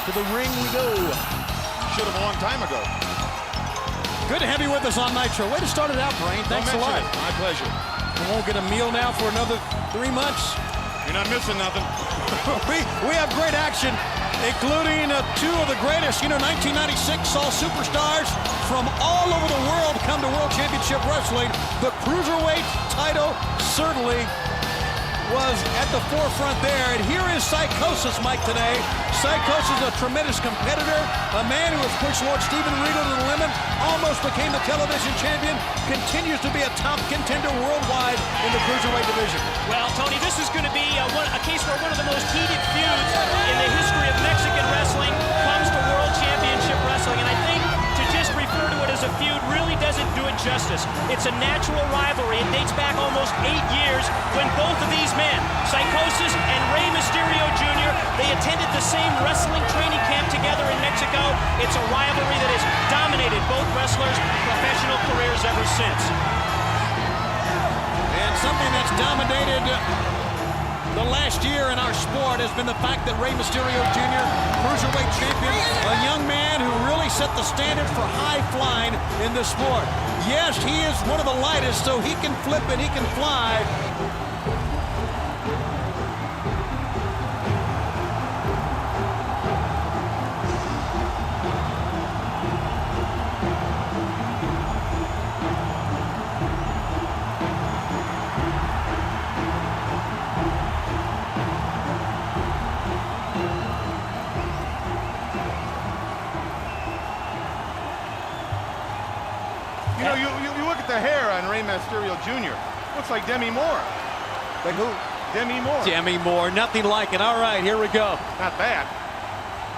To the ring we go. Should have a long time ago. Good to have you with us on Nitro. Way to start it out, Brain. Thanks a lot. My pleasure. We won't get a meal now for another 3 months. You're not missing nothing. we have great action, including two of the greatest. 1996 saw superstars from all over the world come to World Championship Wrestling. The Cruiserweight title certainly was at the forefront there. And here is Psychosis, Mike, today. Psychosis is a tremendous competitor, a man who has pushed Lord Steven Regal to the limit, almost became the television champion, continues to be a top contender worldwide in the Cruiserweight division. Well, Tony, this is going to be a case where one of the most heated feuds in the history of Mexican wrestling comes to World Championship Wrestling. And I think to just refer to it as a feud really doesn't do it justice. It's a natural rivalry. It dates back almost 8 years when both of these men, Psychosis and Rey Mysterio Jr., they attended the same wrestling training camp together in Mexico. It's a rivalry that has dominated both wrestlers' professional careers ever since. And something that's dominated the last year in our sport has been the fact that Rey Mysterio Jr., Cruiserweight champion, a young man who really set the standard for high flying in this sport. Yes, he is one of the lightest, so he can flip and he can fly. You look at the hair on Rey Mysterio Jr. Looks like Demi Moore. Like who? Demi Moore. Demi Moore, nothing like it. All right, here we go. Not bad.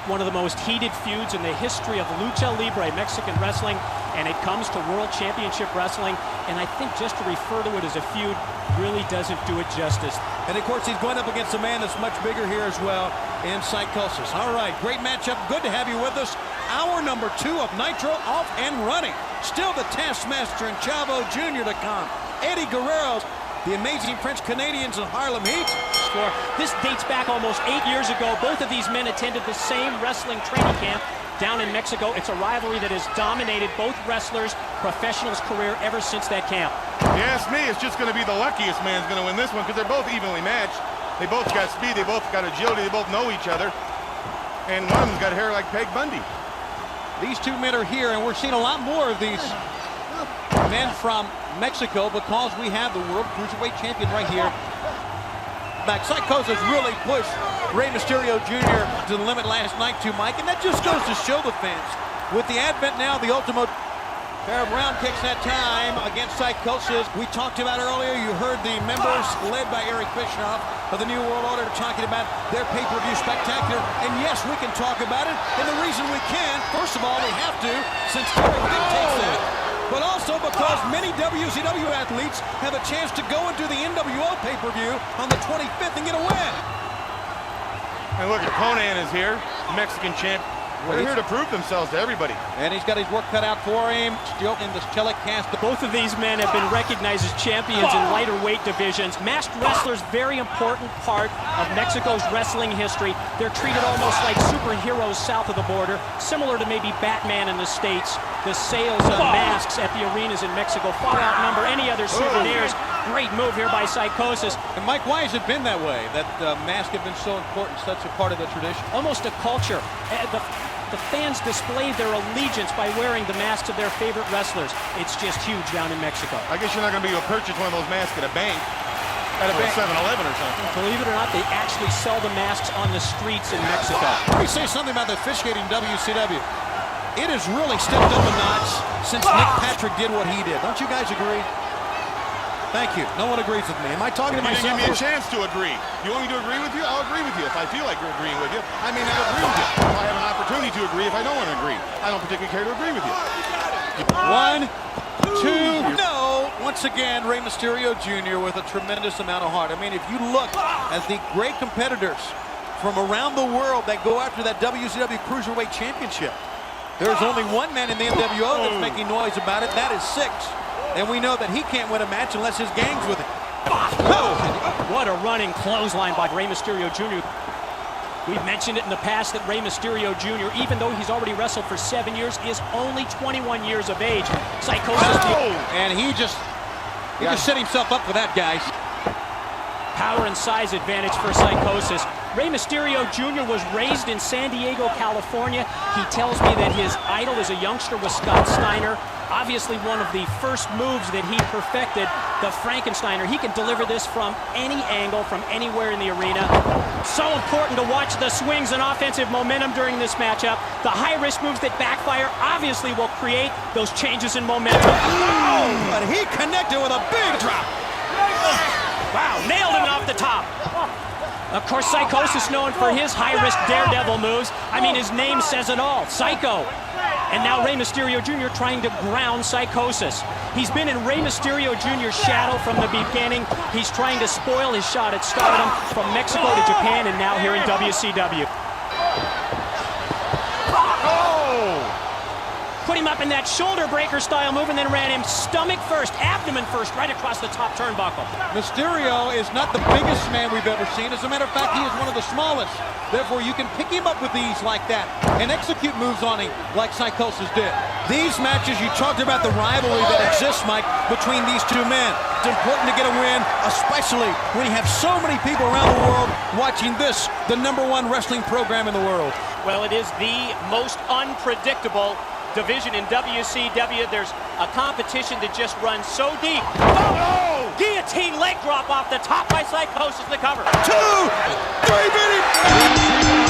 One of the most heated feuds in the history of Lucha Libre, Mexican wrestling, and it comes to World Championship Wrestling, and I think just to refer to it as a feud really doesn't do it justice. And of course, he's going up against a man that's much bigger here as well in Psychosis. All right, great matchup. Good to have you with us. Hour number 2 of Nitro off and running. Still the Taskmaster and Chavo Jr. to come. Eddie Guerrero, the amazing French Canadians and Harlem Heat. This dates back almost 8 years ago. Both of these men attended the same wrestling training camp down in Mexico. It's a rivalry that has dominated both wrestlers' professionals' career ever since that camp. If you ask me, it's just going to be the luckiest man's going to win this one because they're both evenly matched. They both got speed, they both got agility, they both know each other. And one of them's got hair like Peg Bundy. These two men are here, and we're seeing a lot more of these men from Mexico because we have the World Cruiserweight Champion right here. Back. Psychosis really pushed Rey Mysterio Jr. to the limit last night too, Mike, and that just goes to show the fans. With the advent now, the ultimate pair of round kicks that time against Psychosis. We talked about earlier, you heard the members led by Eric Bischoff of the New World Order talking about their pay-per-view spectacular. And yes, we can talk about it. And the reason we can, first of all, we have to, since Eric dictates that, but also because many WCW athletes have a chance to go into the NWO pay-per-view on the 25th and get a win. And look at Conan is here, Mexican champ. They're here to prove themselves to everybody. And he's got his work cut out for him. Still in this telecast. Both of these men have been recognized as champions in lighter weight divisions. Masked wrestlers, very important part of Mexico's wrestling history. They're treated almost like superheroes south of the border, similar to maybe Batman in the States. The sales of masks at the arenas in Mexico far outnumber any other souvenirs. Great move here by Psychosis. And Mike, why has it been that way? That masks have been so important, such a part of the tradition? Almost a culture. The fans display their allegiance by wearing the masks of their favorite wrestlers. It's just huge down in Mexico. I guess you're not going to be able to purchase one of those masks at a bank, at a 7-Eleven or something. Believe it or not, they actually sell the masks on the streets in Mexico. Let me say something about the officiating WCW. It has really stepped up a notch since Nick Patrick did what he did. Don't you guys agree? Thank you. No one agrees with me. Am I talking to myself? You didn't give me a chance to agree. You want me to agree with you? I'll agree with you if I feel like agreeing with you. I may not agree with you. I'll have an opportunity to agree if I don't want to agree. I don't particularly care to agree with you. 1, 2, no! Once again, Rey Mysterio Jr. with a tremendous amount of heart. I mean, if you look at the great competitors from around the world that go after that WCW Cruiserweight Championship, there's only one man in the NWO that's making noise about it. That is 6. And we know that he can't win a match unless his gang's with him. Oh, what a running clothesline by Rey Mysterio Jr. We've mentioned it in the past that Rey Mysterio Jr., even though he's already wrestled for 7 years, is only 21 years of age. Psychosis. And he just set himself up for that, guys. Power and size advantage for Psychosis. Rey Mysterio Jr. was raised in San Diego, California. He tells me that his idol as a youngster was Scott Steiner. Obviously one of the first moves that he perfected, the Frankensteiner. He can deliver this from any angle, from anywhere in the arena. So important to watch the swings and offensive momentum during this matchup. The high-risk moves that backfire obviously will create those changes in momentum. Oh, but he connected with a big drop. Wow, nailed him off the top. Of course, Psychosis known for his high-risk daredevil moves. I mean, his name says it all, Psycho. And now Rey Mysterio Jr. trying to ground Psychosis. He's been in Rey Mysterio Jr.'s shadow from the beginning. He's trying to spoil his shot at stardom from Mexico to Japan and now here in WCW. Put him up in that shoulder breaker style move and then ran him stomach first, abdomen first, right across the top turnbuckle. Mysterio is not the biggest man we've ever seen. As a matter of fact, he is one of the smallest. Therefore, you can pick him up with ease like that and execute moves on him like Psychosis did. These matches, you talked about the rivalry that exists, Mike, between these two men. It's important to get a win, especially when you have so many people around the world watching this, the #1 wrestling program in the world. Well, it is the most unpredictable division in WCW. There's a competition that just runs so deep. Oh! Guillotine leg drop off the top by Psychosis to cover. 2, 3 minutes.